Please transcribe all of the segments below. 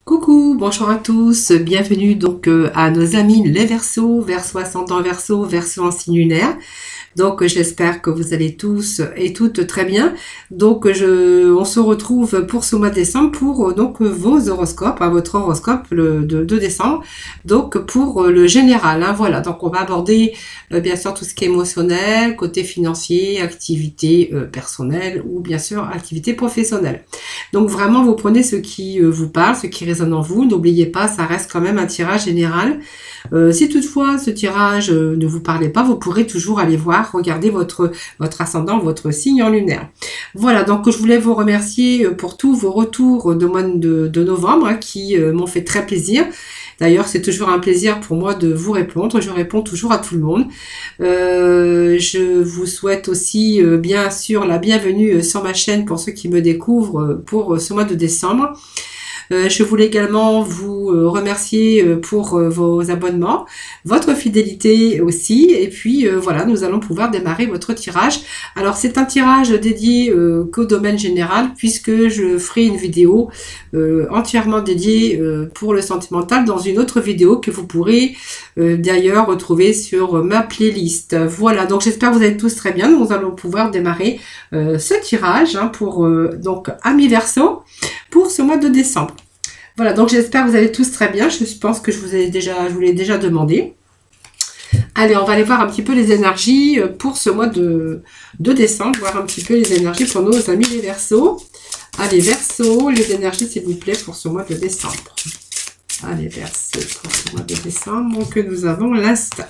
Coucou, bonjour à tous, bienvenue donc à nos amis les Verseaux, Verseau ascendant Verseau, Verseau en signe lunaire. Donc j'espère que vous allez tous et toutes très bien. Donc on se retrouve pour ce mois de décembre pour donc vos horoscopes, votre horoscope de décembre. Donc pour le général, voilà. Donc on va aborder bien sûr tout ce qui est émotionnel, côté financier, activité personnelle ou bien sûr activité professionnelle. Donc vraiment vous prenez ce qui vous parle, ce qui résonne en vous. N'oubliez pas, ça reste quand même un tirage général. Si toutefois ce tirage ne vous parlait pas, vous pourrez toujours aller voir, regarder votre ascendant, votre signe en lunaire. Voilà, donc je voulais vous remercier pour tous vos retours de mois de novembre qui m'ont fait très plaisir. D'ailleurs, c'est toujours un plaisir pour moi de vous répondre. Je réponds toujours à tout le monde. Je vous souhaite aussi bien sûr la bienvenue sur ma chaîne pour ceux qui me découvrent pour ce mois de décembre. Je voulais également vous remercier pour vos abonnements, votre fidélité aussi, et puis voilà, nous allons pouvoir démarrer votre tirage. Alors c'est un tirage dédié qu'au domaine général, puisque je ferai une vidéo entièrement dédiée pour le sentimental dans une autre vidéo que vous pourrez d'ailleurs retrouver sur ma playlist. Voilà, donc j'espère que vous allez tous très bien. Nous allons pouvoir démarrer ce tirage pour donc Amis Verseau pour ce mois de décembre. Voilà, donc j'espère que vous allez tous très bien. Je pense que je vous l'ai déjà demandé. Allez, on va aller voir un petit peu les énergies pour ce mois de décembre, voir un petit peu les énergies pour nos amis les Verseaux. Allez, Verseaux, les énergies s'il vous plaît pour ce mois de décembre. Allez, Verseaux, pour ce mois de décembre que nous avons l'instinct.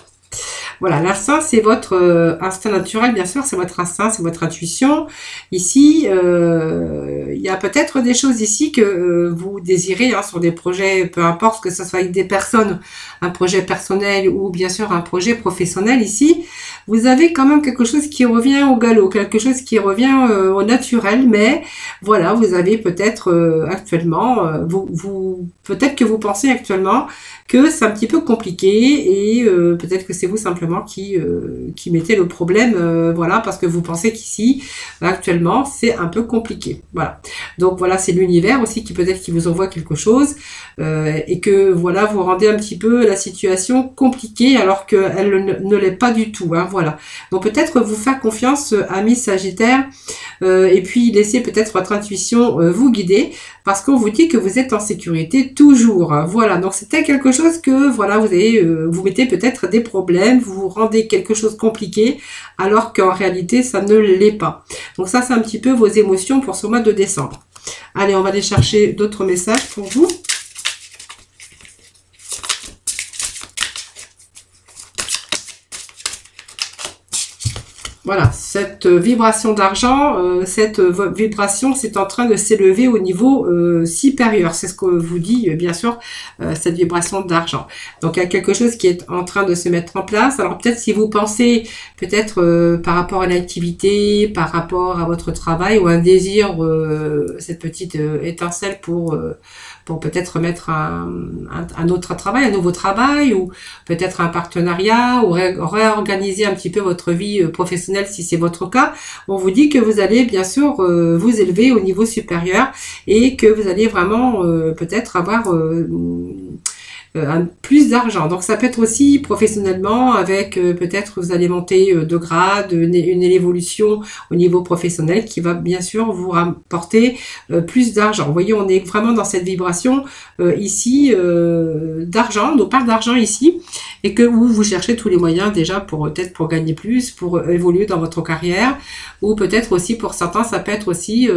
Voilà, l'instinct, c'est votre instinct naturel, bien sûr, c'est votre instinct, c'est votre intuition. Ici, il y a peut-être des choses ici que vous désirez sur des projets, peu importe que ce soit avec des personnes, un projet personnel ou bien sûr un projet professionnel ici. Vous avez quand même quelque chose qui revient au galop, quelque chose qui revient au naturel, mais voilà, vous avez peut-être actuellement, peut-être que vous pensez actuellement que c'est un petit peu compliqué et peut-être que c'est vous simplement qui mettez le problème, voilà, parce que vous pensez qu'ici, actuellement, c'est un peu compliqué. Voilà. Donc voilà, c'est l'univers aussi qui peut-être qui vous envoie quelque chose et que voilà, vous rendez un petit peu la situation compliquée alors qu'elle ne l'est pas du tout. Voilà. Donc peut-être vous faire confiance, amis Sagittaire, et puis laisser peut-être votre intuition vous guider, parce qu'on vous dit que vous êtes en sécurité toujours. Voilà, donc c'était quelque chose que voilà, vous mettez peut-être des problèmes, vous rendez quelque chose compliqué, alors qu'en réalité ça ne l'est pas. Donc ça c'est un petit peu vos émotions pour ce mois de décembre. Allez, on va aller chercher d'autres messages pour vous. Voilà, cette vibration d'argent, cette vibration, c'est en train de s'élever au niveau supérieur. C'est ce que vous dit, bien sûr, cette vibration d'argent. Donc, il y a quelque chose qui est en train de se mettre en place. Alors, peut-être si vous pensez, peut-être par rapport à l'activité, par rapport à votre travail, ou un désir, cette petite étincelle pour peut-être mettre un autre travail, un nouveau travail, ou peut-être un partenariat, ou réorganiser un petit peu votre vie professionnelle si c'est votre cas. On vous dit que vous allez bien sûr vous élever au niveau supérieur et que vous allez vraiment peut-être avoir plus d'argent. Donc ça peut être aussi professionnellement avec peut-être vous allez monter de grade, une évolution au niveau professionnel qui va bien sûr vous rapporter plus d'argent. Vous voyez, on est vraiment dans cette vibration ici d'argent, on parle d'argent ici, et que vous cherchez tous les moyens déjà peut-être pour gagner plus, pour évoluer dans votre carrière, ou peut-être aussi pour certains ça peut être aussi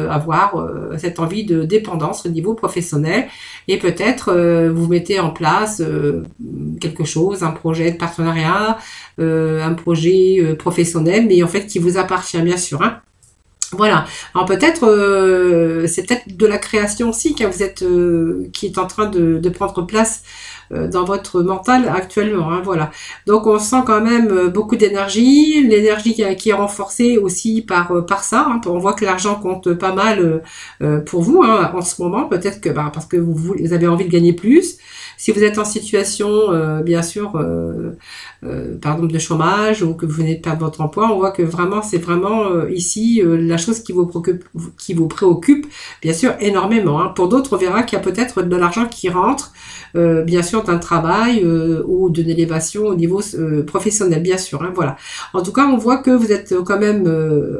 avoir cette envie de dépendance au niveau professionnel, et peut-être vous mettez en place quelque chose, un projet de partenariat, un projet professionnel, mais en fait qui vous appartient bien sûr. Voilà. Alors peut-être, c'est peut-être de la création aussi que vous êtes, qui est en train de prendre place dans votre mental actuellement. Voilà. Donc on sent quand même beaucoup d'énergie, l'énergie qui est renforcée aussi par ça. On voit que l'argent compte pas mal pour vous en ce moment. Peut-être que parce que vous avez envie de gagner plus. Si vous êtes en situation, bien sûr, par exemple de chômage ou que vous venez de perdre votre emploi, on voit que vraiment, c'est vraiment ici la chose qui vous préoccupe, bien sûr, énormément. Hein. Pour d'autres, on verra qu'il y a peut-être de l'argent qui rentre, bien sûr, d'un travail ou d'une élévation au niveau professionnel, bien sûr. Hein, voilà. En tout cas, on voit que vous êtes quand même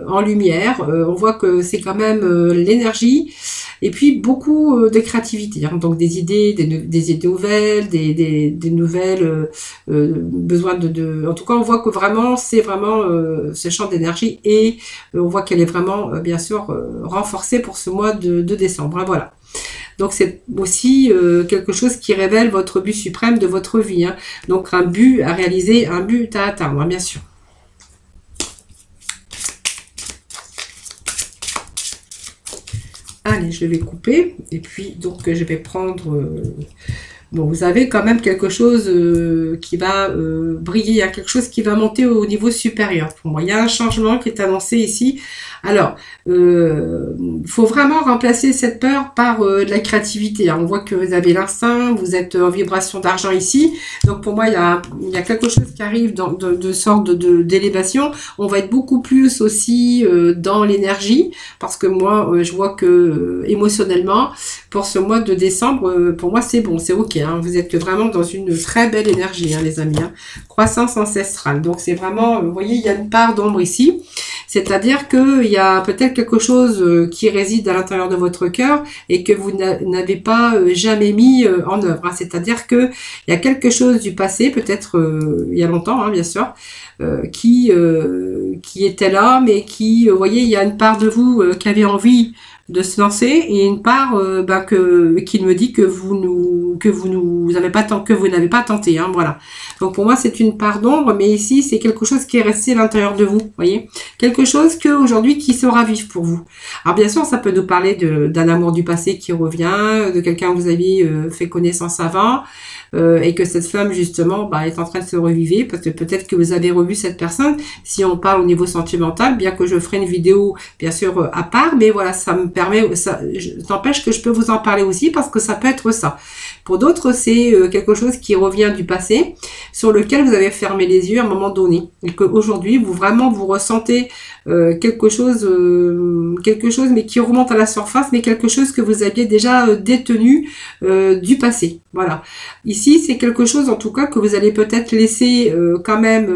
en lumière. On voit que c'est quand même l'énergie et puis beaucoup de créativité. Hein, donc des idées, des idées nouvelles, des nouvelles besoins en tout cas, on voit que vraiment, c'est vraiment ce champ d'énergie et on voit qu'elle est vraiment, bien sûr, renforcée pour ce mois de décembre. Hein, voilà. Donc c'est aussi quelque chose qui révèle votre but suprême de votre vie. Hein. Donc un but à réaliser, un but à atteindre, hein, bien sûr. Allez, je vais couper. Et puis, donc, je vais prendre... bon, vous avez quand même quelque chose qui va briller. Il y a quelque chose qui va monter au niveau supérieur. Pour moi, il y a un changement qui est annoncé ici. Alors, faut vraiment remplacer cette peur par de la créativité. Hein. On voit que vous avez l'instinct, vous êtes en vibration d'argent ici. Donc, pour moi, il y a quelque chose qui arrive de sorte d'élévation. On va être beaucoup plus aussi dans l'énergie. Parce que moi, je vois que émotionnellement, pour ce mois de décembre, pour moi, c'est bon, c'est ok. Hein. Vous êtes vraiment dans une très belle énergie, hein, les amis. Hein. Croissance ancestrale. Donc, c'est vraiment, vous voyez, il y a une part d'ombre ici. C'est-à-dire qu'il y a peut-être quelque chose qui réside à l'intérieur de votre cœur et que vous n'avez pas jamais mis en œuvre. Hein. C'est-à-dire qu'il y a quelque chose du passé, peut-être il y a longtemps, hein, bien sûr, qui était là, mais qui, vous voyez, il y a une part de vous qui avait envie de se lancer et une part qui me dit que vous n'avez pas tenté, hein, voilà. Donc pour moi c'est une part d'ombre, mais ici c'est quelque chose qui est resté à l'intérieur de vous, voyez, quelque chose aujourd'hui qui sera vif pour vous. Alors bien sûr ça peut nous parler d'un amour du passé qui revient, de quelqu'un que vous aviez fait connaissance avant. Et que cette flamme justement est en train de se reviver, parce que peut-être que vous avez revu cette personne, si on parle au niveau sentimental, bien que je ferai une vidéo bien sûr à part, mais voilà, ça me permet, ça n'empêche que je peux vous en parler aussi, parce que ça peut être ça. Pour d'autres, c'est quelque chose qui revient du passé, sur lequel vous avez fermé les yeux à un moment donné, et qu'aujourd'hui, vous ressentez quelque chose, mais qui remonte à la surface, mais quelque chose que vous aviez déjà détenu du passé. Voilà. Ici, c'est quelque chose, en tout cas, que vous allez peut-être laisser quand même,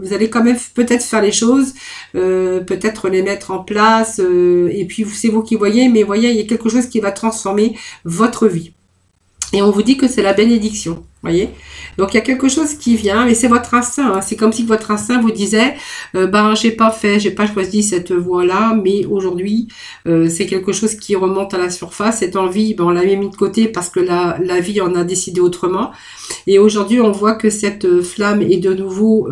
vous allez quand même peut-être faire les choses, peut-être les mettre en place, et puis c'est vous qui voyez, mais voyez, il y a quelque chose qui va transformer votre vie. Et on vous dit que c'est la bénédiction, voyez. Donc il y a quelque chose qui vient, mais c'est votre instinct. Hein. C'est comme si votre instinct vous disait, j'ai pas choisi cette voie-là, mais aujourd'hui c'est quelque chose qui remonte à la surface. Cette envie, on l'avait mis de côté parce que la vie en a décidé autrement. Et aujourd'hui on voit que cette flamme est de nouveau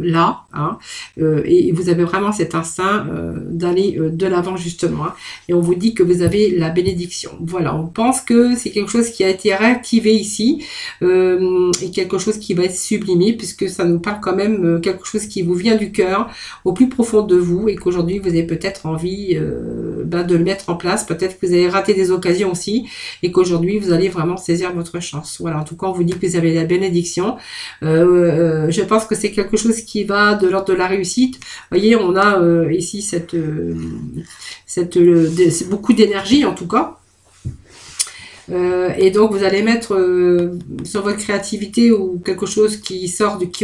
là, hein, et vous avez vraiment cet instinct d'aller de l'avant justement. Hein. Et on vous dit que vous avez la bénédiction. Voilà, on pense que c'est quelque chose qui a été réactivé ici. Et quelque chose qui va être sublimé, puisque ça nous parle quand même quelque chose qui vous vient du cœur, au plus profond de vous, et qu'aujourd'hui vous avez peut-être envie de le mettre en place. Peut-être que vous avez raté des occasions aussi, et qu'aujourd'hui vous allez vraiment saisir votre chance. Voilà, en tout cas on vous dit que vous avez la bénédiction. Je pense que c'est quelque chose qui va de l'ordre de la réussite. Vous voyez, on a ici c'est beaucoup d'énergie en tout cas. Et donc vous allez mettre sur votre créativité ou quelque chose qui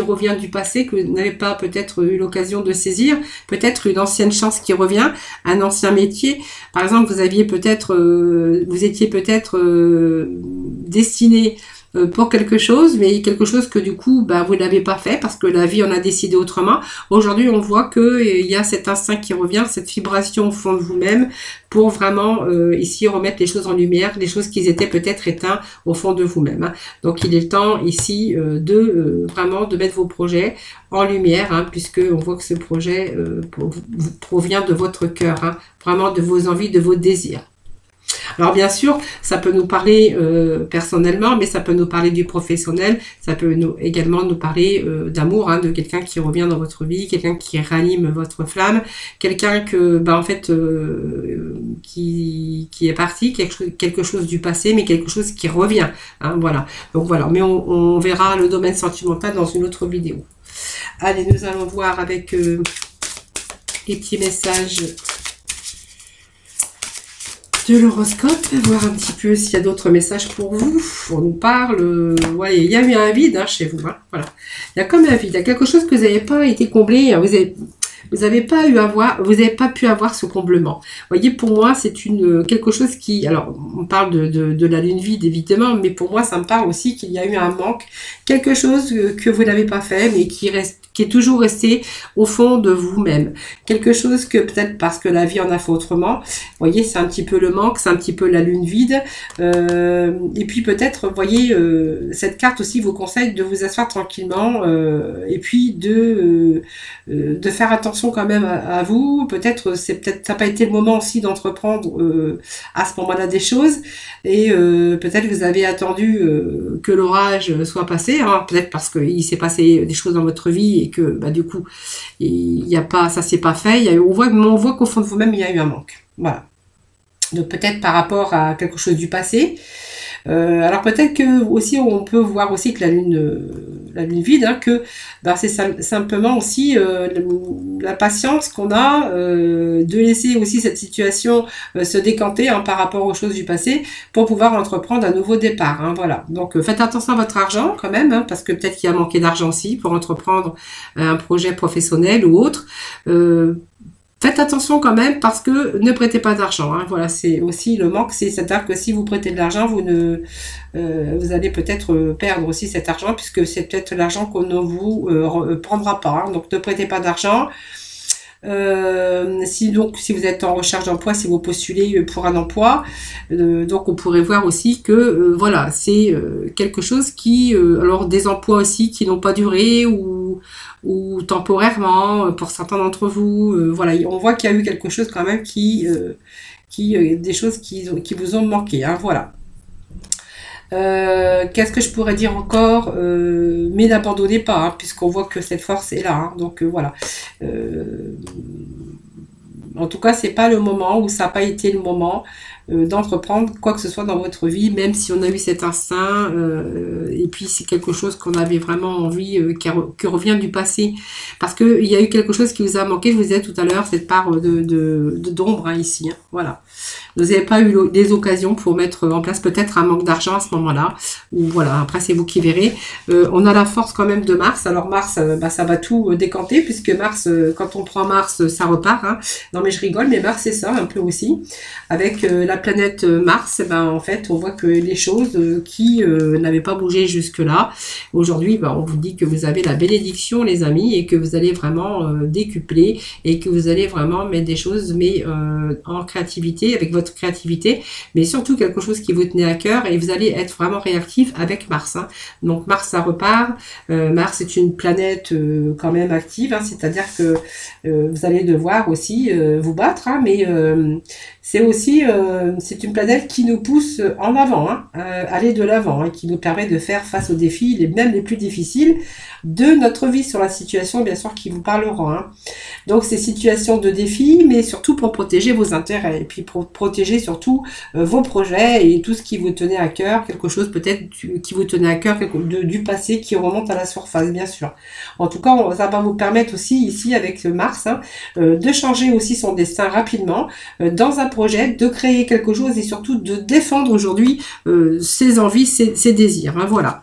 revient du passé, que vous n'avez pas peut-être eu l'occasion de saisir, peut-être une ancienne chance qui revient, un ancien métier. Par exemple, vous étiez peut-être destiné pour quelque chose, mais quelque chose que du coup vous n'avez pas fait parce que la vie en a décidé autrement. Aujourd'hui on voit que il y a cet instinct qui revient, cette vibration au fond de vous-même, pour vraiment ici remettre les choses en lumière, les choses qui étaient peut-être éteintes au fond de vous-même. Hein. Donc il est temps ici vraiment de mettre vos projets en lumière, hein, puisque on voit que ce projet provient de votre cœur, hein, vraiment de vos envies, de vos désirs. Alors bien sûr, ça peut nous parler personnellement, mais ça peut nous parler du professionnel, ça peut également nous parler d'amour, hein, de quelqu'un qui revient dans votre vie, quelqu'un qui ranime votre flamme, quelqu'un que, qui est parti, quelque chose du passé, mais quelque chose qui revient. Hein, voilà. Donc voilà, mais on verra le domaine sentimental dans une autre vidéo. Allez, nous allons voir avec les petits messages de l'horoscope, voir un petit peu s'il y a d'autres messages pour vous. On nous parle, ouais, il y a eu un vide hein, chez vous, hein, voilà. Il y a comme un vide, il y a quelque chose que vous n'avez pas été comblé, hein, vous n'avez pas pu avoir ce comblement. Vous voyez, pour moi, c'est quelque chose qui, alors, on parle de la lune vide, évidemment, mais pour moi, ça me parle aussi qu'il y a eu un manque, quelque chose que vous n'avez pas fait, mais qui est toujours resté au fond de vous-même. Quelque chose que peut-être parce que la vie en a fait autrement. Vous voyez, c'est un petit peu le manque, c'est un petit peu la lune vide. Et puis peut-être, vous voyez, cette carte aussi vous conseille de vous asseoir tranquillement et puis de faire attention quand même à vous. Peut-être ça n'a pas été le moment aussi d'entreprendre à ce moment-là des choses. Et peut-être que vous avez attendu que l'orage soit passé, hein, peut-être parce qu'il s'est passé des choses dans votre vie et que bah, du coup ça s'est pas fait. On voit qu'au fond de vous-même il y a eu un manque. Voilà. Donc peut-être par rapport à quelque chose du passé. Alors peut-être que aussi on peut voir aussi que la lune vide, hein, que ben, c'est simplement aussi la patience qu'on a de laisser aussi cette situation se décanter hein, par rapport aux choses du passé pour pouvoir entreprendre un nouveau départ. Hein, voilà. Donc faites attention à votre argent quand même, hein, parce que peut-être qu'il y a manqué d'argent aussi pour entreprendre un projet professionnel ou autre. Faites attention quand même parce que ne prêtez pas d'argent. Hein. Voilà, c'est aussi le manque. C'est-à-dire que si vous prêtez de l'argent, vous allez peut-être perdre aussi cet argent puisque c'est peut-être l'argent qu'on ne vous prendra pas. Hein. Donc ne prêtez pas d'argent. Si vous êtes en recherche d'emploi, si vous postulez pour un emploi, donc on pourrait voir aussi que voilà, c'est quelque chose qui, alors des emplois aussi qui n'ont pas duré ou temporairement pour certains d'entre vous, voilà, on voit qu'il y a eu quelque chose quand même des choses qui vous ont manqué, hein, voilà. Qu'est-ce que je pourrais dire encore mais n'abandonnez pas, hein, puisqu'on voit que cette force est là. Hein, donc voilà. En tout cas, c'est pas le moment ou ça n'a pas été le moment d'entreprendre quoi que ce soit dans votre vie, même si on a eu cet instinct et puis c'est quelque chose qu'on avait vraiment envie qui revient du passé parce que il y a eu quelque chose qui vous a manqué. Je vous disais tout à l'heure cette part d'ombre hein, ici. Hein, voilà. Vous n'avez pas eu des occasions pour mettre en place peut-être un manque d'argent à ce moment-là. Ou voilà, après c'est vous qui verrez. On a la force quand même de Mars. Alors Mars, ça va tout décanter puisque Mars, quand on prend Mars, ça repart. Hein. Non mais je rigole, mais Mars c'est ça un peu aussi. Avec la planète Mars, en fait, on voit que les choses qui n'avaient pas bougé jusque-là, aujourd'hui, on vous dit que vous avez la bénédiction, les amis, et que vous allez vraiment décupler et que vous allez vraiment mettre des choses, mais en créativité, avec votre créativité, mais surtout quelque chose qui vous tenait à cœur et vous allez être vraiment réactif avec Mars. Hein. Donc Mars, ça repart. Mars est une planète quand même active, hein, c'est-à-dire que vous allez devoir aussi vous battre, hein, mais c'est aussi c'est une planète qui nous pousse en avant, hein, aller de l'avant, hein, qui nous permet de faire face aux défis, même les plus difficiles de notre vie, sur la situation bien sûr qui vous parlera. Hein. Donc ces situations de défis, mais surtout pour protéger vos intérêts et puis pour protéger surtout vos projets et tout ce qui vous tenait à cœur, quelque chose peut-être qui vous tenait à cœur du passé qui remonte à la surface bien sûr. En tout cas, ça va vous permettre aussi ici avec Mars hein, de changer aussi son destin rapidement dans un projet, de créer quelque chose et surtout de défendre aujourd'hui ses envies, ses désirs. Hein, voilà.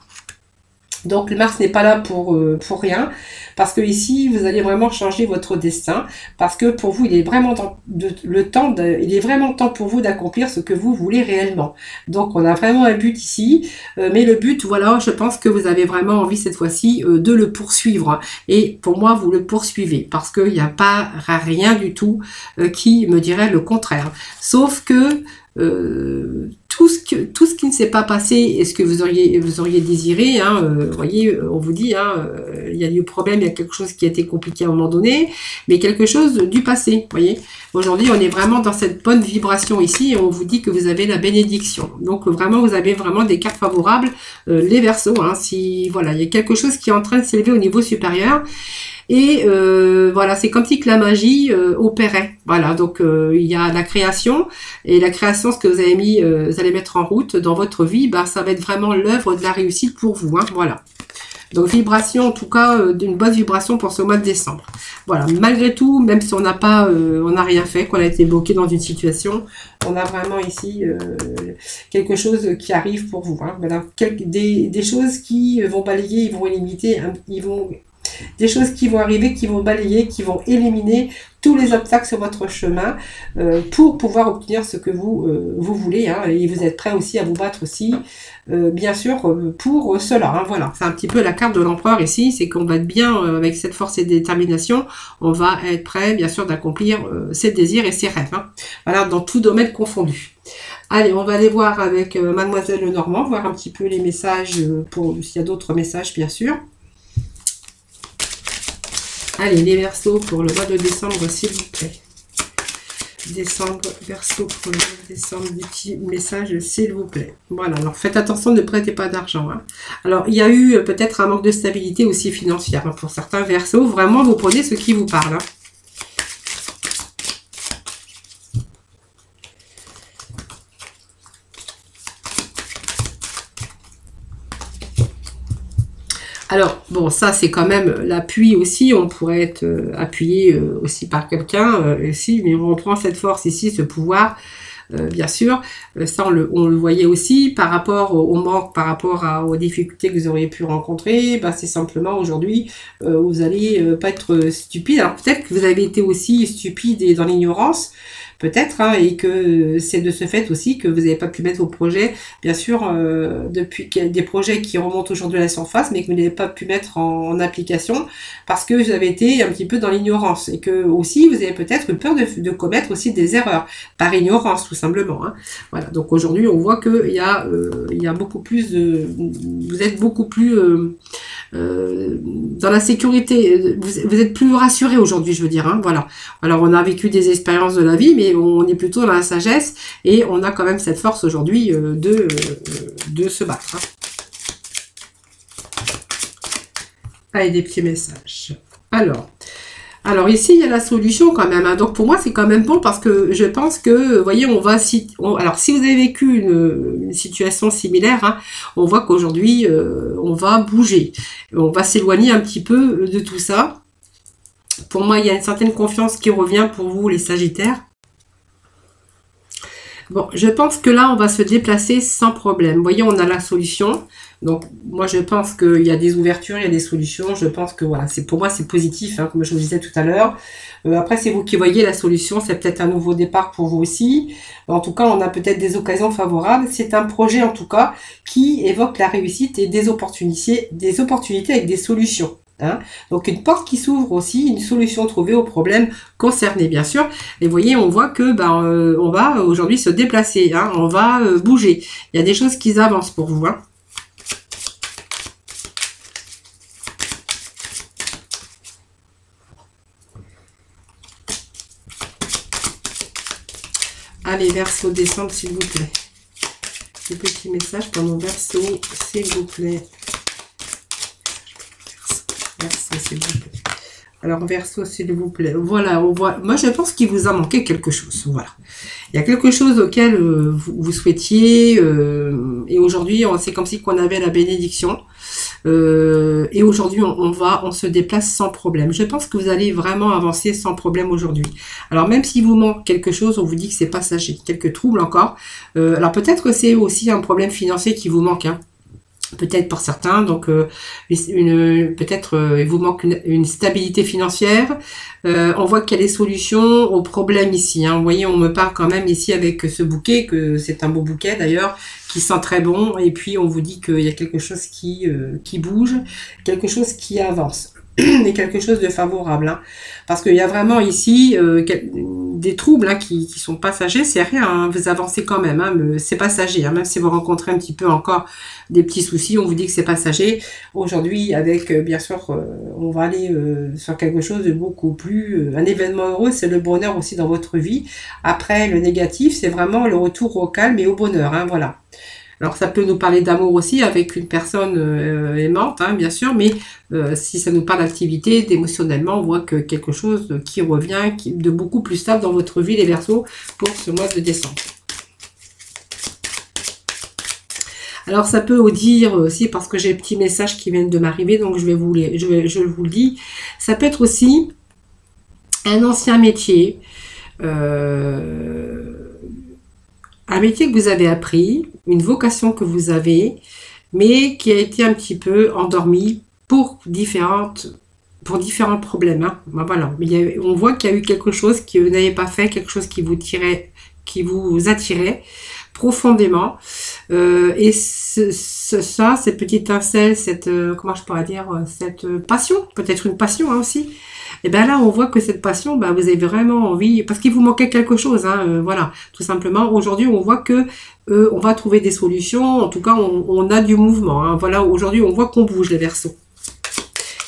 Donc Mars n'est pas là pour rien, parce que ici vous allez vraiment changer votre destin, parce que pour vous il est vraiment il est vraiment temps pour vous d'accomplir ce que vous voulez réellement. Donc on a vraiment un but ici, mais le but, voilà, je pense que vous avez vraiment envie cette fois-ci de le poursuivre. Et pour moi vous le poursuivez, parce qu'il n'y a pas rien du tout qui me dirait le contraire. Sauf que tout ce qui ne s'est pas passé et ce que vous auriez désiré, hein, voyez, on vous dit, hein, il y a eu problème, il y a quelque chose qui a été compliqué à un moment donné, mais quelque chose du passé, voyez. Aujourd'hui, on est vraiment dans cette bonne vibration ici et on vous dit que vous avez la bénédiction. Donc vraiment, vous avez vraiment des cartes favorables, les Verseaux, hein, si voilà, il y a quelque chose qui est en train de s'élever au niveau supérieur. Et voilà, c'est comme si que la magie opérait. Voilà, donc il y a la création, et la création, ce que vous avez mis, vous allez mettre en route dans votre vie, ça va être vraiment l'œuvre de la réussite pour vous. Hein, voilà. Donc vibration, en tout cas, d'une bonne vibration pour ce mois de décembre. Voilà, malgré tout, même si on n'a pas, on n'a rien fait, qu'on a été bloqué dans une situation, on a vraiment ici quelque chose qui arrive pour vous. Hein. Voilà, des choses qui vont balayer, ils vont limiter, des choses qui vont arriver, qui vont balayer, qui vont éliminer tous les obstacles sur votre chemin pour pouvoir obtenir ce que vous voulez. Hein, et vous êtes prêt aussi à vous battre aussi, bien sûr, pour cela. Hein, voilà, c'est un petit peu la carte de l'empereur ici, c'est qu'on va être bien avec cette force et détermination. On va être prêt, bien sûr, d'accomplir ses désirs et ses rêves. Hein, voilà, dans tout domaine confondu. Allez, on va aller voir avec Mademoiselle Lenormand, voir un petit peu les messages, s'il y a d'autres messages, bien sûr. Allez, les Verseaux pour le mois de décembre, s'il vous plaît. Décembre, Verseau pour le mois de décembre, des petits messages, s'il vous plaît. Voilà, alors faites attention, ne prêtez pas d'argent. Hein. Alors, il y a eu peut-être un manque de stabilité aussi financière. Hein, pour certains Verseaux, vraiment, vous prenez ce qui vous parle. Hein. Alors, bon, ça, c'est quand même l'appui aussi. On pourrait être appuyé aussi par quelqu'un ici, mais on prend cette force ici, ce pouvoir, bien sûr. Ça, on le voyait aussi par rapport au manque, par rapport aux difficultés que vous auriez pu rencontrer. Ben, c'est simplement aujourd'hui, vous allez pas être stupide. Alors, peut-être que vous avez été aussi stupide et dans l'ignorance. Peut-être, hein, et que c'est de ce fait aussi que vous n'avez pas pu mettre vos projets, bien sûr, depuis qu'il y a des projets qui remontent aujourd'hui à la surface, mais que vous n'avez pas pu mettre en application parce que vous avez été un petit peu dans l'ignorance et que aussi vous avez peut-être peur de commettre aussi des erreurs par ignorance, tout simplement. Hein. Voilà. Donc aujourd'hui, on voit qu'il y a beaucoup plus de, vous êtes beaucoup plus dans la sécurité, vous êtes plus rassuré aujourd'hui, je veux dire. Hein, voilà. Alors on a vécu des expériences de la vie, mais on est plutôt dans la sagesse et on a quand même cette force aujourd'hui de se battre. Hein. Allez, des petits messages. Alors ici, il y a la solution quand même. Hein. Donc pour moi, c'est quand même bon parce que je pense que, vous voyez, alors si vous avez vécu une situation similaire, hein, on voit qu'aujourd'hui, on va bouger. On va s'éloigner un petit peu de tout ça. Pour moi, il y a une certaine confiance qui revient pour vous, les Sagittaires. Bon, je pense que là, on va se déplacer sans problème. Vous voyez, on a la solution. Donc, moi, je pense qu'il y a des ouvertures, il y a des solutions. Je pense que, voilà, pour moi, c'est positif, hein, comme je vous disais tout à l'heure. Après, c'est vous qui voyez la solution. C'est peut-être un nouveau départ pour vous aussi. En tout cas, on a peut-être des occasions favorables. C'est un projet, en tout cas, qui évoque la réussite et des opportunités avec des solutions. Hein. Donc une porte qui s'ouvre aussi, une solution trouvée au problème concerné, bien sûr. Et vous voyez, on voit que on va aujourd'hui se déplacer, hein, on va bouger. Il y a des choses qui avancent pour vous. Hein. Allez, Verseau, décembre, s'il vous plaît. Des petits messages pour mon Verseau, s'il vous plaît. Verseau, s'il vous plaît. Alors, Verseau, s'il vous plaît. Voilà, on voit. Moi, je pense qu'il vous a manqué quelque chose. Voilà. Il y a quelque chose auquel vous souhaitiez. Et aujourd'hui, c'est comme si qu'on avait la bénédiction. Et aujourd'hui, on se déplace sans problème. Je pense que vous allez vraiment avancer sans problème aujourd'hui. Alors, même s'il vous manque quelque chose, on vous dit que c'est passager. Quelques troubles encore. Alors, peut-être que c'est aussi un problème financier qui vous manque. Hein. Peut-être pour certains, donc peut-être il vous manque une stabilité financière. On voit qu'il y a des solutions aux problèmes ici. Hein. Vous voyez, on me parle quand même ici avec ce bouquet, que c'est un beau bouquet d'ailleurs, qui sent très bon. Et puis on vous dit qu'il y a quelque chose qui bouge, quelque chose qui avance. Et quelque chose de favorable. Hein. Parce qu'il y a vraiment ici des troubles hein, qui sont passagers, c'est rien, hein, vous avancez quand même, hein, c'est passager, hein, même si vous rencontrez un petit peu encore des petits soucis, on vous dit que c'est passager. Aujourd'hui, avec, bien sûr, on va aller sur quelque chose de beaucoup plus... un événement heureux, c'est le bonheur aussi dans votre vie. Après, le négatif, c'est vraiment le retour au calme et au bonheur, hein, voilà. Alors, ça peut nous parler d'amour aussi avec une personne aimante, hein, bien sûr, mais si ça nous parle d'activité, d'émotionnellement, on voit que quelque chose qui revient, de beaucoup plus stable dans votre vie, les Verseaux, pour ce mois de décembre. Alors ça peut dire aussi, parce que j'ai des petits messages qui viennent de m'arriver, donc je vous le dis. Ça peut être aussi un ancien métier, un métier que vous avez appris, une vocation que vous avez, mais qui a été un petit peu endormi pour différents problèmes. Hein. Ben voilà. On voit qu'il y a eu quelque chose que vous n'avez pas fait, quelque chose qui vous attirait profondément. Et cette petite étincelle, comment je pourrais dire, cette passion, peut-être une passion hein, aussi. Et bien là, on voit que cette passion, ben, vous avez vraiment envie, parce qu'il vous manquait quelque chose, hein, voilà, tout simplement. Aujourd'hui, on voit que on va trouver des solutions. En tout cas, on a du mouvement. Hein. Voilà, aujourd'hui, on voit qu'on bouge les Verseaux.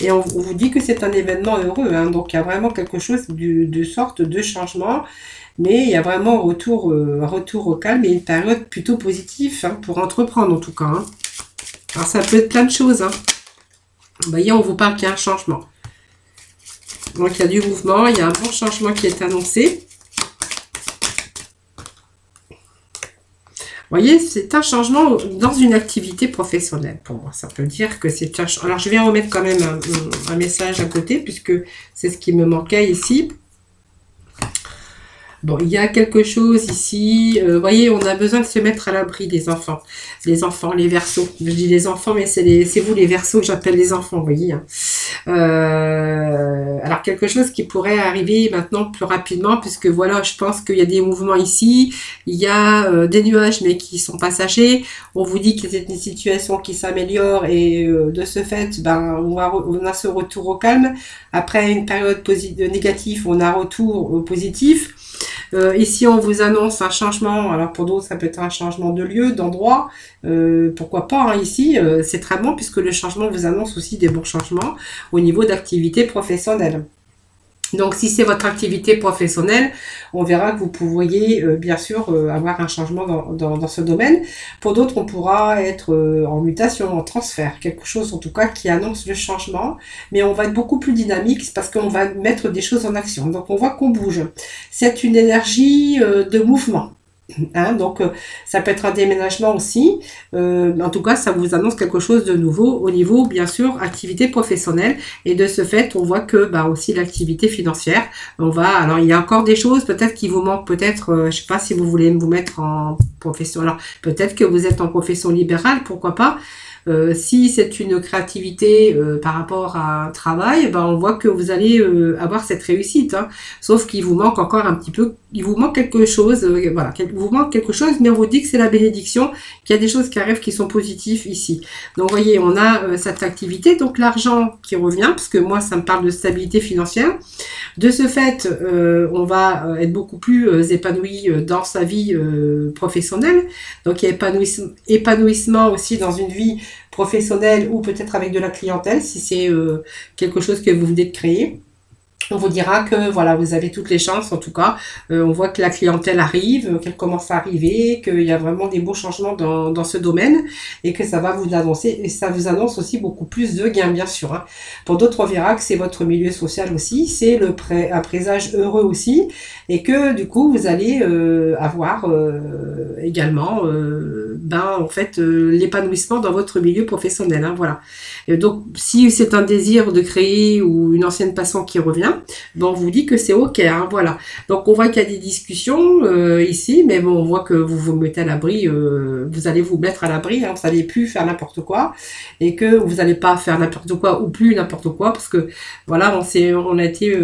Et on vous dit que c'est un événement heureux. Hein. Donc, il y a vraiment quelque chose de sorte de changement. Mais il y a vraiment un retour au calme et une période plutôt positive hein, pour entreprendre en tout cas. Hein. Alors, ça peut être plein de choses. Hein. Vous voyez, on vous parle qu'il y a un changement. Donc, il y a du mouvement, il y a un bon changement qui est annoncé. Vous voyez, c'est un changement dans une activité professionnelle pour moi. Ça peut dire que c'est un changement. Alors, je vais remettre quand même un message à côté puisque c'est ce qui me manquait ici. Bon, il y a quelque chose ici. Vous voyez, on a besoin de se mettre à l'abri des enfants. Les enfants, les Verseaux. Je dis les enfants, mais c'est vous les Verseaux que j'appelle les enfants, vous voyez. Hein. Alors, quelque chose qui pourrait arriver maintenant plus rapidement, puisque voilà, je pense qu'il y a des mouvements ici. Il y a des nuages, mais qui sont passagers. On vous dit que c'est une situation qui s'améliore et de ce fait, ben, on a ce retour au calme. Après une période négative, on a un retour positif. Ici, on vous annonce un changement. Alors, pour d'autres, ça peut être un changement de lieu, d'endroit. Pourquoi pas, hein, ici, c'est très bon puisque le changement vous annonce aussi des bons changements au niveau d'activité professionnelle. Donc, si c'est votre activité professionnelle, on verra que vous pourriez bien sûr avoir un changement dans ce domaine. Pour d'autres, on pourra être en mutation, en transfert, quelque chose en tout cas qui annonce le changement. Mais on va être beaucoup plus dynamique parce qu'on va mettre des choses en action. Donc, on voit qu'on bouge. C'est une énergie de mouvement. Hein, donc ça peut être un déménagement aussi, en tout cas ça vous annonce quelque chose de nouveau au niveau bien sûr activité professionnelle et de ce fait on voit que bah aussi l'activité financière alors il y a encore des choses peut-être qui vous manquent peut-être je sais pas si vous voulez vous mettre en profession, alors peut-être que vous êtes en profession libérale, pourquoi pas. Si c'est une créativité par rapport à un travail, ben on voit que vous allez avoir cette réussite. Hein. Sauf qu'il vous manque encore un petit peu, il vous manque quelque chose, voilà, il vous manque quelque chose, mais on vous dit que c'est la bénédiction, qu'il y a des choses qui arrivent qui sont positives ici. Donc vous voyez, on a cette activité, donc l'argent qui revient, parce que moi ça me parle de stabilité financière. De ce fait, on va être beaucoup plus épanoui dans sa vie professionnelle. Donc il y a épanouissement aussi dans une vie professionnelle ou peut-être avec de la clientèle si c'est quelque chose que vous venez de créer. On vous dira que voilà, vous avez toutes les chances en tout cas. On voit que la clientèle arrive, qu'elle commence à arriver, qu'il y a vraiment des beaux changements dans ce domaine et que ça va vous annoncer, et ça vous annonce aussi beaucoup plus de gains bien sûr. Hein. Pour d'autres, on verra que c'est votre milieu social aussi, c'est un présage heureux aussi et que du coup vous allez avoir également en fait l'épanouissement dans votre milieu professionnel. Hein, voilà. Et donc si c'est un désir de créer ou une ancienne passion qui revient, bon, on vous dit que c'est ok, hein, voilà. Donc on voit qu'il y a des discussions ici, mais bon, on voit que vous vous mettez à l'abri, vous allez vous mettre à l'abri, hein, vous n'allez plus faire n'importe quoi, et que vous n'allez pas faire n'importe quoi ou plus n'importe quoi, parce que voilà, on a été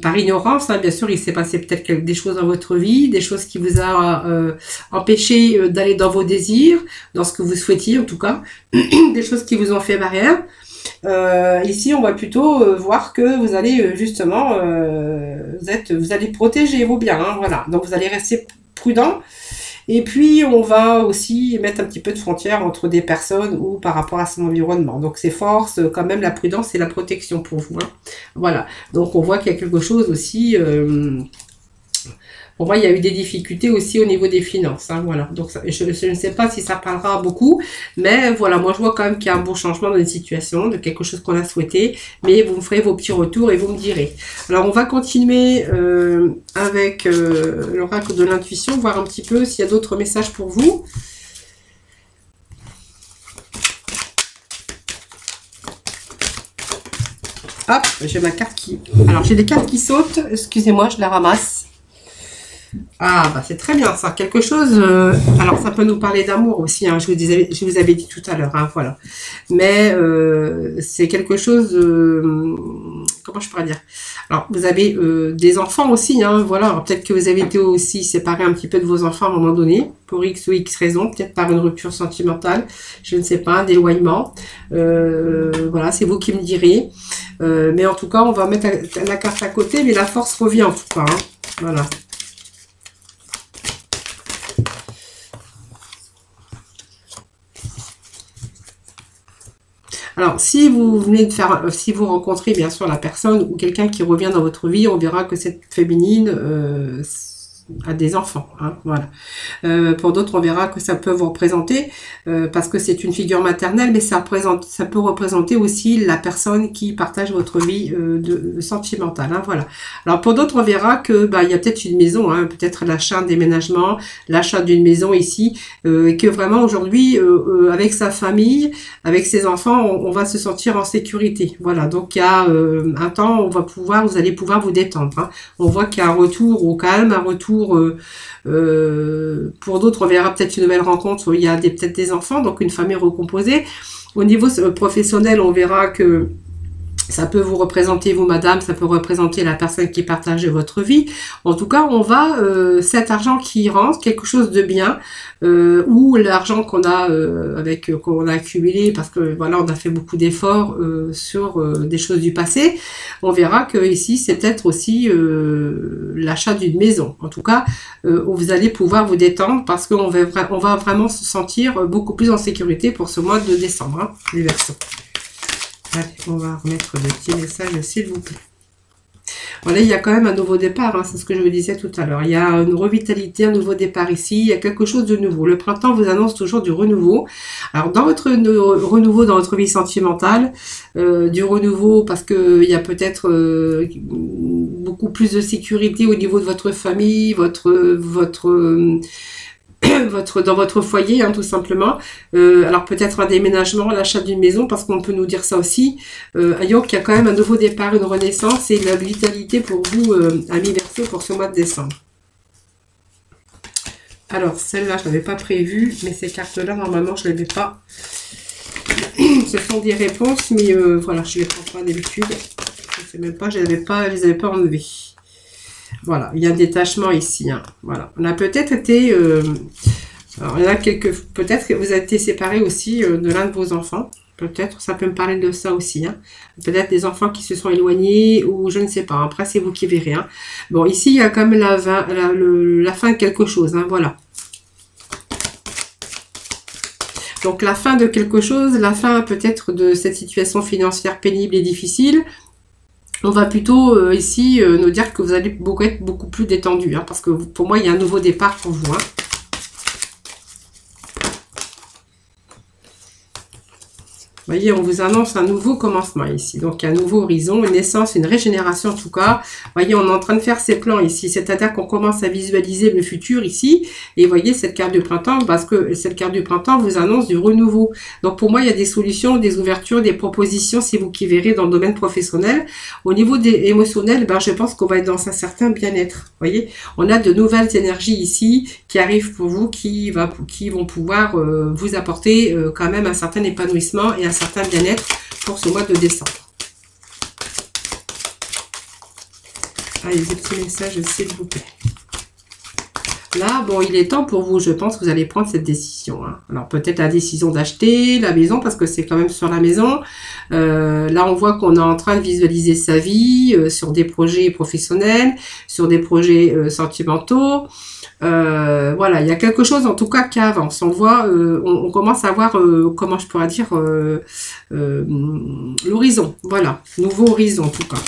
par ignorance, hein, bien sûr, il s'est passé peut-être des choses dans votre vie, des choses qui vous a empêché d'aller dans vos désirs, dans ce que vous souhaitiez en tout cas, des choses qui vous ont fait barrière. Ici, on va plutôt voir que vous allez justement, vous allez protéger vos biens, hein, voilà. Donc vous allez rester prudent. Et puis on va aussi mettre un petit peu de frontières entre des personnes ou par rapport à son environnement. Donc c'est force, quand même la prudence et la protection pour vous. Hein. Voilà. Donc on voit qu'il y a quelque chose aussi. Pour moi, il y a eu des difficultés aussi au niveau des finances. Hein, voilà. Donc, je ne sais pas si ça parlera beaucoup, mais voilà, moi, je vois quand même qu'il y a un bon changement dans une situation, de quelque chose qu'on a souhaité. Mais vous me ferez vos petits retours et vous me direz. Alors, on va continuer avec l'oracle de l'intuition, voir un petit peu s'il y a d'autres messages pour vous. Hop, j'ai ma carte qui... Alors, j'ai des cartes qui sautent. Excusez-moi, je la ramasse. Ah, bah c'est très bien ça. Quelque chose... alors, ça peut nous parler d'amour aussi. Hein, je vous avais dit tout à l'heure. Hein, voilà. Mais c'est quelque chose... comment je pourrais dire? Alors, vous avez des enfants aussi. Hein, voilà. Peut-être que vous avez été aussi séparés un petit peu de vos enfants à un moment donné. Pour X ou X raison. Peut-être par une rupture sentimentale. Je ne sais pas. Un éloignement. Voilà, c'est vous qui me direz. Mais en tout cas, on va mettre la carte à côté. Mais la force revient en tout cas. Hein, voilà. Alors, si vous venez de faire, si vous rencontrez bien sûr la personne ou quelqu'un qui revient dans votre vie, on verra que cette féminine a des enfants. Hein, voilà. Pour d'autres, on verra que ça peut vous représenter parce que c'est une figure maternelle, mais ça peut représenter aussi la personne qui partage votre vie sentimentale. Hein, voilà. Alors pour d'autres, on verra que il y a peut-être une maison, hein, peut-être l'achat, un déménagement, l'achat d'une maison ici, et que vraiment aujourd'hui, avec sa famille, avec ses enfants, on va se sentir en sécurité. Voilà. Donc il y a un temps, vous allez pouvoir vous détendre. Hein. On voit qu'il y a un retour au calme, un retour pour d'autres, on verra peut-être une nouvelle rencontre où il y a peut-être des enfants, donc une famille recomposée. Au niveau professionnel, on verra que ça peut vous représenter, vous madame, ça peut représenter la personne qui partage votre vie. En tout cas, on va, cet argent qui rentre, quelque chose de bien, ou l'argent qu'on a qu'on a accumulé parce que voilà, on a fait beaucoup d'efforts sur des choses du passé. On verra que ici, c'est peut-être aussi l'achat d'une maison. En tout cas, où vous allez pouvoir vous détendre parce qu'on va vraiment se sentir beaucoup plus en sécurité pour ce mois de décembre, hein, les Verseaux. Allez, on va remettre le petit message, s'il vous plaît. Voilà, il y a quand même un nouveau départ, hein, c'est ce que je vous disais tout à l'heure. Il y a une revitalité, un nouveau départ ici, il y a quelque chose de nouveau. Le printemps vous annonce toujours du renouveau. Alors, dans votre renouveau, dans votre vie sentimentale, du renouveau parce que il y a peut-être beaucoup plus de sécurité au niveau de votre famille, dans votre foyer, hein, tout simplement. Alors peut-être un déménagement, l'achat d'une maison, parce qu'on peut nous dire ça aussi. Ayok, il y a quand même un nouveau départ, une renaissance et de la vitalité pour vous, amis Verseau, pour ce mois de décembre. Alors, celle-là, je ne l'avais pas prévue, mais ces cartes-là, normalement, je ne les avais pas. Ce sont des réponses, mais voilà, je ne les prends pas d'habitude. Je ne sais même pas, je les avais pas enlevées. Voilà, il y a un détachement ici. Hein. Voilà, on a peut-être été... alors, il y en a peut-être que vous avez été séparés aussi de l'un de vos enfants. Peut-être, ça peut me parler de ça aussi. Hein. Peut-être des enfants qui se sont éloignés ou je ne sais pas. Après, c'est vous qui verrez. Hein. Bon, ici, il y a quand même la fin de quelque chose. Hein, voilà. Donc, la fin de quelque chose, la fin peut-être de cette situation financière pénible et difficile. On va plutôt ici nous dire que vous allez être beaucoup plus détendu. Hein, parce que pour moi, il y a un nouveau départ pour vous. Hein. Vous voyez, on vous annonce un nouveau commencement ici. Donc, un nouveau horizon, une naissance, une régénération en tout cas. Vous voyez, on est en train de faire ses plans ici. C'est-à-dire qu'on commence à visualiser le futur ici. Et vous voyez, cette carte du printemps, parce que cette carte du printemps vous annonce du renouveau. Donc, pour moi, il y a des solutions, des ouvertures, des propositions, c'est vous qui verrez dans le domaine professionnel. Au niveau des émotionnels, je pense qu'on va être dans un certain bien-être. Vous voyez, on a de nouvelles énergies ici qui arrivent pour vous, qui vont pouvoir vous apporter quand même un certain épanouissement et un certain bien-être pour ce mois de décembre. Allez, des petits messages, s'il vous plaît. Là, bon, il est temps pour vous, je pense que vous allez prendre cette décision. Hein. Alors, peut-être la décision d'acheter la maison, parce que c'est quand même sur la maison. Là, on voit qu'on est en train de visualiser sa vie sur des projets professionnels, sur des projets sentimentaux. Voilà, il y a quelque chose en tout cas qui avance. On voit, on commence à voir, comment je pourrais dire, l'horizon. Voilà, nouveau horizon en tout cas.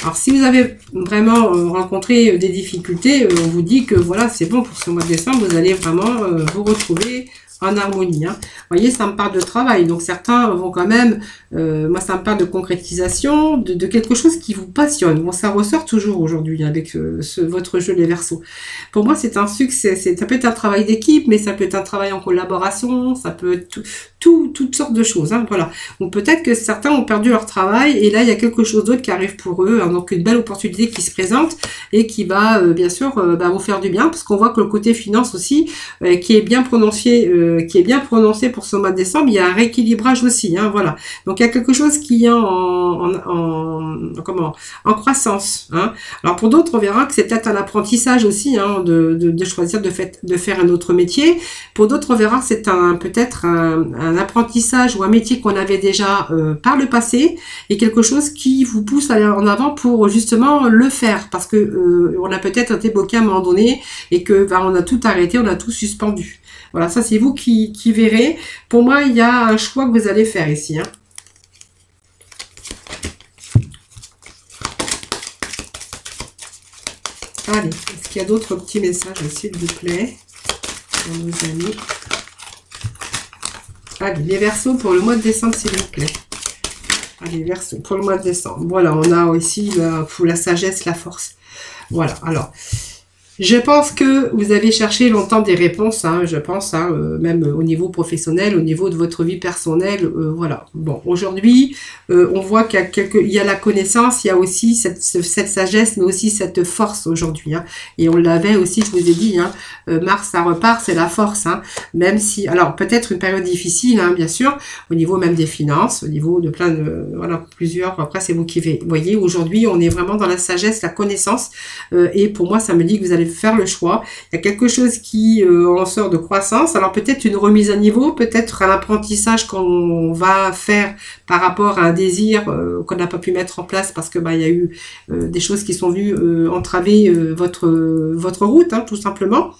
Alors, si vous avez vraiment rencontré des difficultés, on vous dit que voilà, c'est bon pour ce mois de décembre, vous allez vraiment vous retrouver en harmonie. Hein. Vous voyez, ça me parle de travail. Donc certains vont quand même, moi ça me parle de concrétisation, de quelque chose qui vous passionne. Bon, ça ressort toujours aujourd'hui avec votre jeu les Verseaux. Pour moi, c'est un succès. Ça peut être un travail d'équipe, mais ça peut être un travail en collaboration, ça peut être toutes sortes de choses. Hein, voilà. Donc peut-être que certains ont perdu leur travail et là il y a quelque chose d'autre qui arrive pour eux. Hein, donc une belle opportunité qui se présente et qui va bien sûr vous faire du bien, parce qu'on voit que le côté finance aussi, qui est bien prononcé pour ce mois de décembre, il y a un rééquilibrage aussi. Hein, voilà. Donc il y a quelque chose qui est en croissance. Hein. Alors pour d'autres, on verra que c'est peut-être un apprentissage aussi, hein, de choisir de faire un autre métier. Pour d'autres, on verra que c'est peut-être un apprentissage ou un métier qu'on avait déjà par le passé et quelque chose qui vous pousse à aller en avant pour justement le faire, parce que on a peut-être été bloqué à un moment donné et que on a tout arrêté, on a tout suspendu. Voilà, ça c'est vous qui verrez. Pour moi, il y a un choix que vous allez faire ici. Hein. Allez, est-ce qu'il y a d'autres petits messages, s'il vous plaît, pour nos amis? Allez, les Verseaux pour le mois de décembre, s'il vous plaît. Allez, Verseaux pour le mois de décembre. Voilà, on a aussi pour la sagesse, la force. Voilà, alors... Je pense que vous avez cherché longtemps des réponses, hein, je pense, hein, même au niveau professionnel, au niveau de votre vie personnelle, voilà. Bon, aujourd'hui, on voit qu'il y a la connaissance, il y a aussi cette sagesse, mais aussi cette force aujourd'hui. Hein, et on l'avait aussi, je vous ai dit, hein, Mars, ça repart, c'est la force. Hein, même si, alors peut-être une période difficile, hein, bien sûr, au niveau même des finances, au niveau de plein de, voilà, plusieurs. Après, c'est vous qui voyez. Aujourd'hui, on est vraiment dans la sagesse, la connaissance, et pour moi, ça me dit que vous allez faire le choix. Il y a quelque chose qui en sort de croissance. Alors peut-être une remise à niveau, peut-être un apprentissage qu'on va faire par rapport à un désir qu'on n'a pas pu mettre en place parce que il y a eu des choses qui sont venues entraver votre route, hein, tout simplement.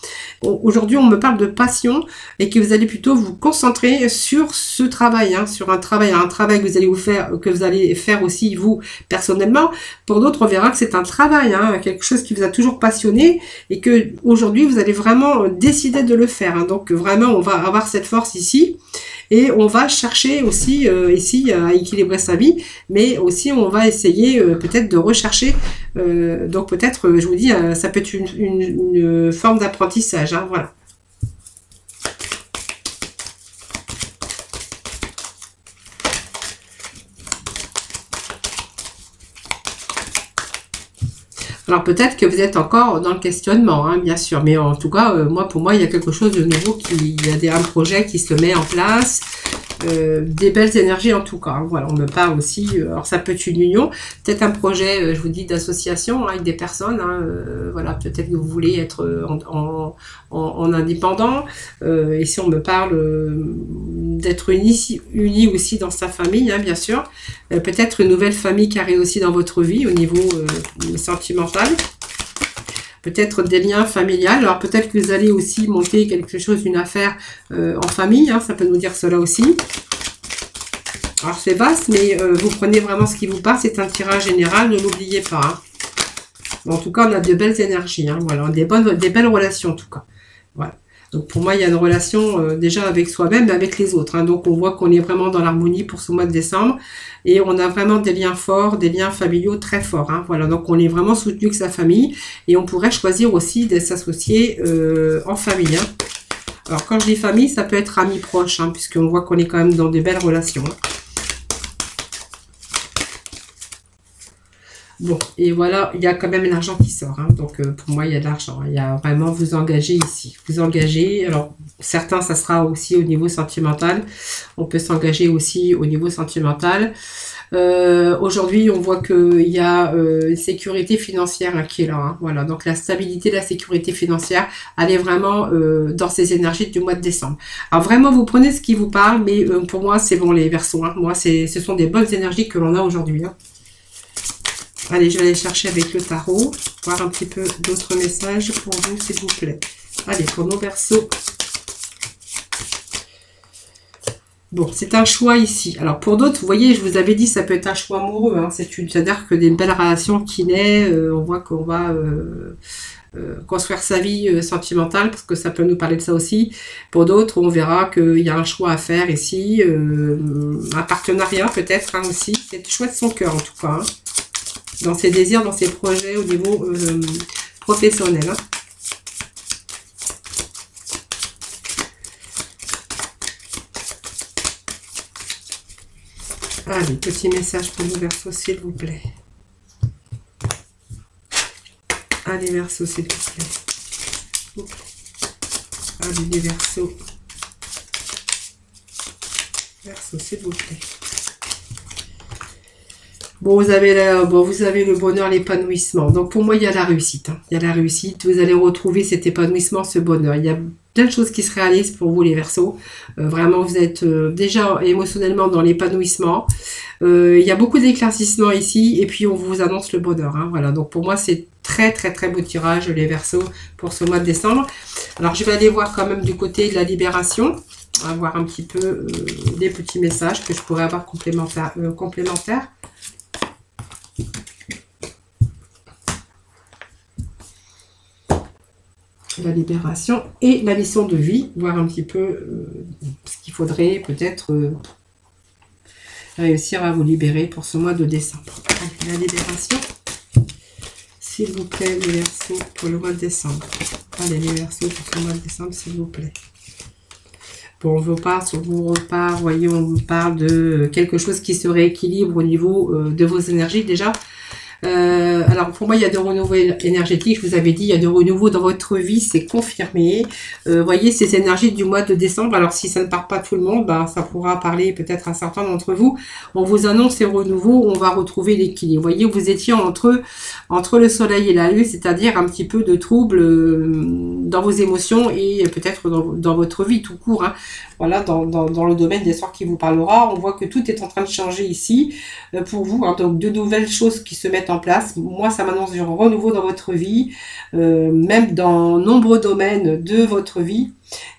Bon, aujourd'hui, on me parle de passion et que vous allez plutôt vous concentrer sur ce travail, hein, sur un travail que vous allez faire aussi vous personnellement. Pour d'autres, on verra que c'est un travail, hein, quelque chose qui vous a toujours passionné et que aujourd'hui vous allez vraiment décider de le faire. Hein. Donc vraiment, on va avoir cette force ici et on va chercher aussi ici à équilibrer sa vie, mais aussi on va essayer peut-être de rechercher. Donc peut-être, je vous dis, ça peut être une forme d'apprentissage. Hein, voilà. Alors peut-être que vous êtes encore dans le questionnement, hein, bien sûr, mais en tout cas, pour moi, il y a quelque chose de nouveau, il y a un projet qui se met en place, des belles énergies en tout cas. Hein, voilà, on me parle aussi, alors ça peut être une union, peut-être un projet, je vous dis, d'association hein, avec des personnes, hein, voilà, peut-être que vous voulez être en indépendant, ici on me parle d'être unis aussi dans sa famille, hein, bien sûr, peut-être une nouvelle famille qui arrive aussi dans votre vie au niveau sentimental. Peut-être des liens familiales. Alors peut-être que vous allez aussi monter quelque chose, une affaire en famille. Hein, ça peut nous dire cela aussi. Alors c'est vaste, mais vous prenez vraiment ce qui vous parle. C'est un tirage général, ne l'oubliez pas. Hein. En tout cas, on a de belles énergies. Hein, voilà, des belles relations en tout cas. Voilà. Donc pour moi, il y a une relation déjà avec soi-même, mais avec les autres. Hein. Donc on voit qu'on est vraiment dans l'harmonie pour ce mois de décembre. Et on a vraiment des liens forts, des liens familiaux très forts. Hein. Voilà, donc on est vraiment soutenu que sa famille. Et on pourrait choisir aussi de s'associer en famille. Hein. Alors quand je dis famille, ça peut être amis proches, hein, puisqu'on voit qu'on est quand même dans des belles relations. Hein. Bon, et voilà, il y a quand même l'argent qui sort. Hein. Donc, pour moi, il y a de l'argent. Il y a vraiment vous engager ici. Vous engager, alors, certains, ça sera aussi au niveau sentimental. On peut s'engager aussi au niveau sentimental. Aujourd'hui, on voit qu'il y a une sécurité financière hein, qui est là. Hein. Voilà, donc la stabilité, la sécurité financière, elle est vraiment dans ces énergies du mois de décembre. Alors, vraiment, vous prenez ce qui vous parle, mais pour moi, c'est bon, les Verseaux. Hein. Moi, ce sont des bonnes énergies que l'on a aujourd'hui. Hein. Allez, je vais aller chercher avec le tarot, voir un petit peu d'autres messages pour vous, s'il vous plaît. Allez, pour nos Verseaux. Bon, c'est un choix ici. Alors, pour d'autres, vous voyez, je vous avais dit, ça peut être un choix amoureux. Hein. C'est-à-dire que des belles relations qui naissent, on voit qu'on va... construire sa vie sentimentale, parce que ça peut nous parler de ça aussi. Pour d'autres, on verra qu'il y a un choix à faire ici, un partenariat peut-être aussi. C'est le choix de son cœur en tout cas, hein, dans ses désirs, dans ses projets au niveau professionnel. Hein. Allez, petit message pour les Verseaux, s'il vous plaît. Allez, Verseaux, s'il vous plaît. Allez, les Verseaux. Verseaux, s'il vous plaît. Bon, vous avez le bonheur, l'épanouissement. Donc, pour moi, il y a la réussite. Hein. Il y a la réussite. Vous allez retrouver cet épanouissement, ce bonheur. Il y a plein de choses qui se réalisent pour vous, les Verseaux. Vraiment, vous êtes déjà émotionnellement dans l'épanouissement. Il y a beaucoup d'éclaircissements ici. Et puis, on vous annonce le bonheur. Hein. Voilà. Donc, pour moi, c'est très, très, très beau tirage, les Verseaux, pour ce mois de décembre. Alors, je vais aller voir quand même du côté de la libération. On va voir un petit peu des petits messages que je pourrais avoir complémentaires. La libération et la mission de vie, voir un petit peu ce qu'il faudrait peut-être réussir à vous libérer pour ce mois de décembre. La libération, s'il vous plaît, les Verseaux pour le mois de décembre. Allez, les Verseaux pour ce mois de décembre, s'il vous plaît. Bon, on vous parle sur vos repas, voyez, on vous parle de quelque chose qui se rééquilibre au niveau de vos énergies déjà. Alors pour moi il y a de renouveau énergétique, je vous avais dit il y a de renouveau dans votre vie, c'est confirmé. Voyez ces énergies du mois de décembre, alors si ça ne parle pas tout le monde, ben, ça pourra parler peut-être à certains d'entre vous. On vous annonce ces renouveaux, on va retrouver l'équilibre. Voyez, vous étiez entre le soleil et la lune, c'est-à-dire un petit peu de trouble dans vos émotions et peut-être dans votre vie tout court. Hein. Voilà, dans le domaine des sorts qui vous parlera, on voit que tout est en train de changer ici pour vous. Hein, donc de nouvelles choses qui se mettent en place. Moi, ça m'annonce du renouveau dans votre vie, même dans nombreux domaines de votre vie.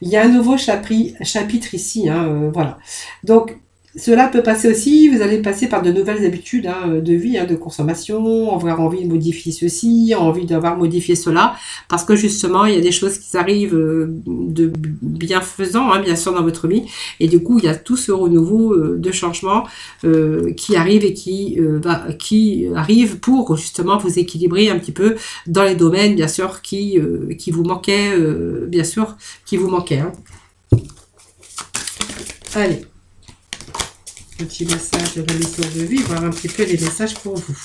Il y a un nouveau chapitre ici. Hein, voilà. Donc, cela peut passer aussi, vous allez passer par de nouvelles habitudes de vie, de consommation, avoir envie de modifier ceci, envie d'avoir modifié cela, parce que justement, il y a des choses qui arrivent de bienfaisant, bien sûr, dans votre vie, et du coup, il y a tout ce renouveau de changement qui arrive et qui arrive pour justement vous équilibrer un petit peu dans les domaines, bien sûr, qui vous manquaient, Hein. Allez. Petit message de la mission de vie, voir un petit peu les messages pour vous.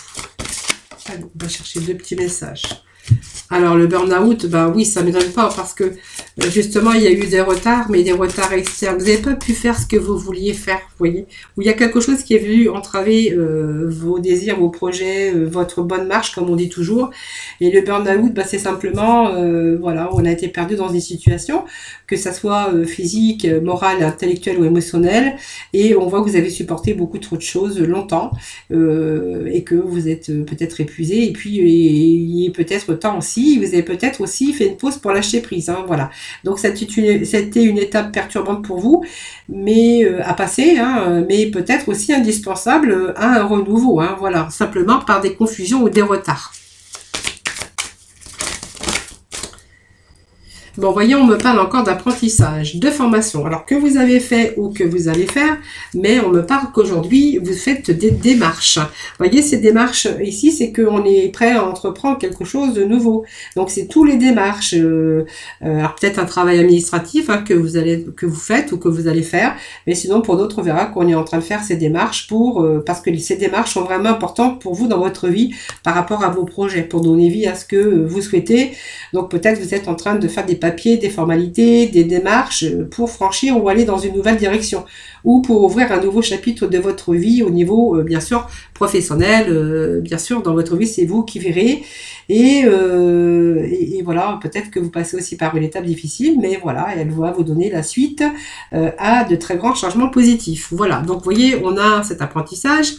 Allez, on va chercher deux petits messages. Alors, le burn-out, ben oui, ça ne m'étonne pas parce que justement, il y a eu des retards, mais des retards externes. Vous n'avez pas pu faire ce que vous vouliez faire, vous voyez. Où il y a quelque chose qui est venu entraver vos désirs, vos projets, votre bonne marche, comme on dit toujours. Et le burn-out, ben, c'est simplement, voilà, on a été perdu dans des situations, que ça soit physique, morale, intellectuelle ou émotionnelle. Et on voit que vous avez supporté beaucoup trop de choses longtemps et que vous êtes peut-être épuisé. Et puis, il est peut-être temps aussi. Vous avez peut-être aussi fait une pause pour lâcher prise. Hein, voilà. Donc, c'était une étape perturbante pour vous, mais à passer, mais peut-être aussi indispensable à un renouveau. Hein, voilà, simplement par des confusions ou des retards. Bon, voyez, on me parle encore d'apprentissage, de formation. Alors, que vous avez fait ou que vous allez faire, mais on me parle qu'aujourd'hui, vous faites des démarches. Voyez, ces démarches ici, c'est qu'on est prêt à entreprendre quelque chose de nouveau. Donc, c'est tous les démarches. Alors, peut-être un travail administratif que vous faites ou que vous allez faire. Mais sinon, pour d'autres, on verra qu'on est en train de faire ces démarches parce que ces démarches sont vraiment importantes pour vous dans votre vie par rapport à vos projets, pour donner vie à ce que vous souhaitez. Donc, peut-être vous êtes en train de faire des papiers, des formalités, des démarches pour franchir ou aller dans une nouvelle direction ou pour ouvrir un nouveau chapitre de votre vie au niveau, bien sûr, professionnel. Bien sûr, dans votre vie, c'est vous qui verrez. Et voilà, peut-être que vous passez aussi par une étape difficile, mais voilà, elle va vous donner la suite à de très grands changements positifs. Voilà, donc vous voyez, on a cet apprentissage.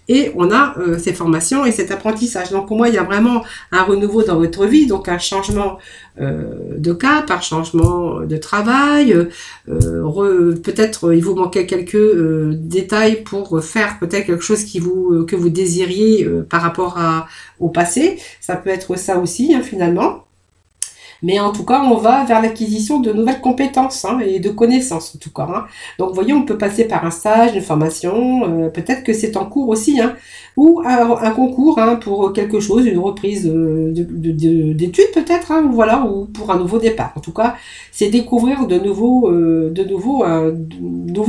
Et on a ces formations et cet apprentissage. Donc pour moi, il y a vraiment un renouveau dans votre vie, donc un changement de cap, un changement de travail. Peut-être il vous manquait quelques détails pour faire peut-être quelque chose que vous désiriez par rapport au passé. Ça peut être ça aussi, finalement. mais en tout cas, on va vers l'acquisition de nouvelles compétences hein, et de connaissances en tout cas. Hein. Donc, vous voyez, on peut passer par un stage, une formation, peut-être que c'est en cours aussi, hein, ou un concours hein, pour quelque chose, une reprise d'études peut-être, hein, voilà, ou pour un nouveau départ. En tout cas, c'est découvrir de nouveaux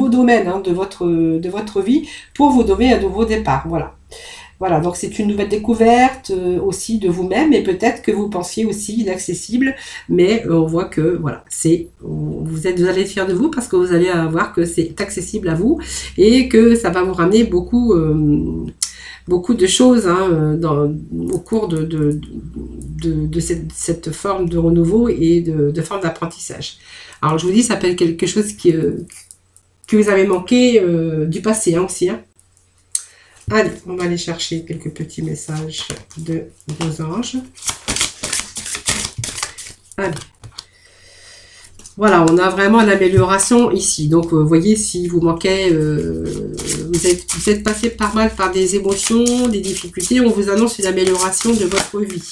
domaines hein, de votre vie pour vous donner un nouveau départ. Voilà. Voilà, donc c'est une nouvelle découverte aussi de vous-même et peut-être que vous pensiez aussi inaccessible, mais on voit que voilà, vous allez être fiers de vous parce que vous allez voir que c'est accessible à vous et que ça va vous ramener beaucoup de choses hein, au cours de cette forme de renouveau et de forme d'apprentissage. Alors je vous dis, ça peut être quelque chose que vous avez manqué du passé hein, aussi. Hein. Allez, on va aller chercher quelques petits messages de vos anges. Allez. Voilà, on a vraiment l'amélioration ici. Donc, vous voyez, si vous manquez, vous êtes passé par mal par des émotions, des difficultés, on vous annonce une amélioration de votre vie,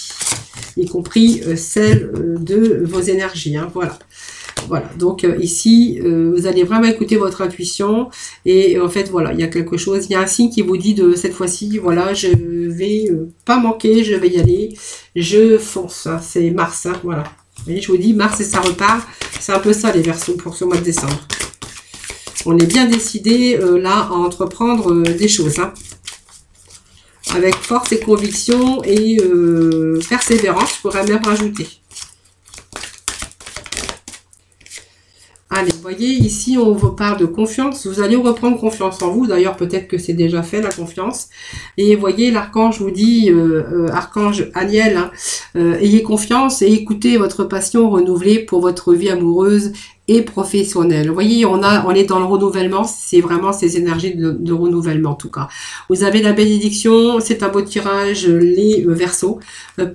y compris celle de vos énergies. Hein, voilà. Voilà, donc ici, vous allez vraiment écouter votre intuition et en fait, voilà, il y a quelque chose, il y a un signe qui vous dit de cette fois-ci, voilà, je vais pas manquer, je vais y aller, je fonce, hein, c'est Mars, hein, voilà. Vous voyez, je vous dis, Mars et ça repart, c'est un peu ça les Verseaux pour ce mois de décembre. On est bien décidé là à entreprendre des choses, hein, avec force et conviction et persévérance, je pourrais même rajouter. Allez, vous voyez, ici, on vous parle de confiance. Vous allez reprendre confiance en vous. D'ailleurs, peut-être que c'est déjà fait, la confiance. Et vous voyez, l'archange vous dit, archange Aniel, hein, ayez confiance et écoutez votre passion renouvelée pour votre vie amoureuse et professionnelle. Vous voyez, on est dans le renouvellement. C'est vraiment ces énergies de renouvellement, en tout cas. Vous avez la bénédiction. C'est un beau tirage, les Verseaux.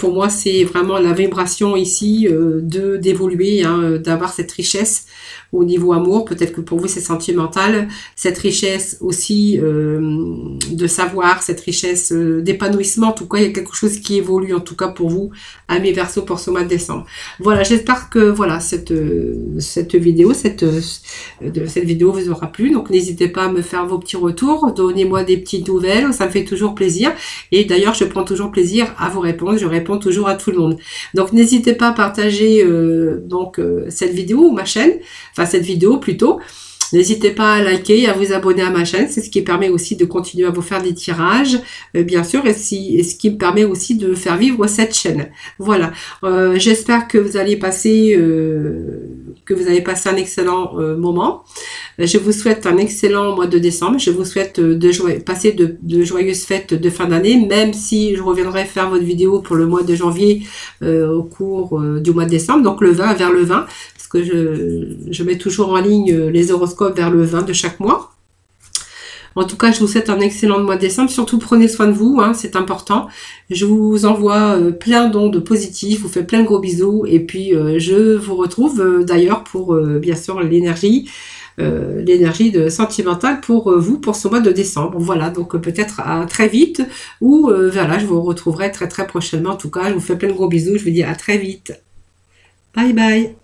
Pour moi, c'est vraiment la vibration ici d'évoluer, hein, d'avoir cette richesse au niveau amour, peut-être que pour vous c'est sentimental, cette richesse aussi de savoir, cette richesse d'épanouissement, en tout cas il y a quelque chose qui évolue en tout cas pour vous, amis Verseaux, pour ce mois de décembre. Voilà, j'espère que voilà cette vidéo vous aura plu, donc n'hésitez pas à me faire vos petits retours, donnez-moi des petites nouvelles, ça me fait toujours plaisir, et d'ailleurs je prends toujours plaisir à vous répondre, je réponds toujours à tout le monde. Donc n'hésitez pas à partager cette vidéo ou ma chaîne, enfin cette vidéo plutôt. N'hésitez pas à liker, à vous abonner à ma chaîne, c'est ce qui permet aussi de continuer à vous faire des tirages, bien sûr, et ce qui me permet aussi de faire vivre cette chaîne. Voilà, j'espère que vous allez passer un excellent moment. Je vous souhaite un excellent mois de décembre. Je vous souhaite passer de joyeuses fêtes de fin d'année, même si je reviendrai faire votre vidéo pour le mois de janvier au cours du mois de décembre, donc le 20, vers le 20, parce que je mets toujours en ligne les horoscopes vers le 20 de chaque mois. En tout cas, je vous souhaite un excellent mois de décembre. Surtout, prenez soin de vous, hein, c'est important. Je vous envoie plein d'ondes positives, je vous fais plein de gros bisous. Et puis, je vous retrouve d'ailleurs pour, bien sûr, l'énergie sentimentale pour vous, pour ce mois de décembre. Voilà, donc peut-être à très vite. Ou, voilà, je vous retrouverai très très prochainement. En tout cas, je vous fais plein de gros bisous. Je vous dis à très vite. Bye bye.